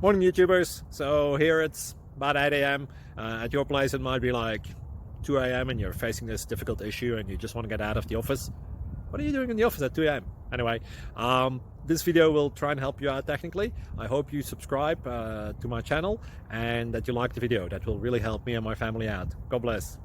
Morning YouTubers. So here it's about 8 a.m. At your place it might be like 2 a.m. and you're facing this difficult issue and you just want to get out of the office. What are you doing in the office at 2 a.m.? Anyway, this video will try and help you out technically. I hope you subscribe to my channel and that you like the video. That will really help me and my family out. God bless.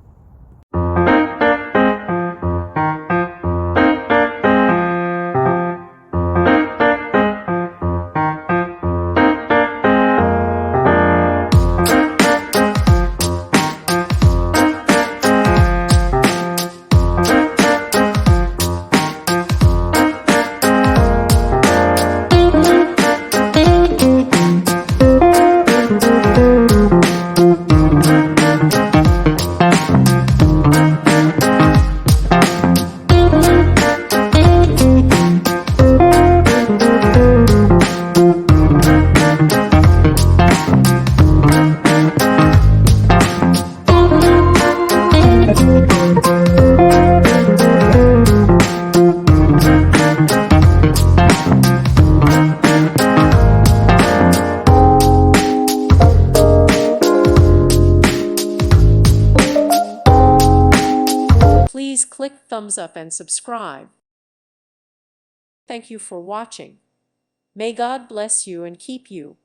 Please click thumbs up and subscribe. Thank you for watching. May God bless you and keep you.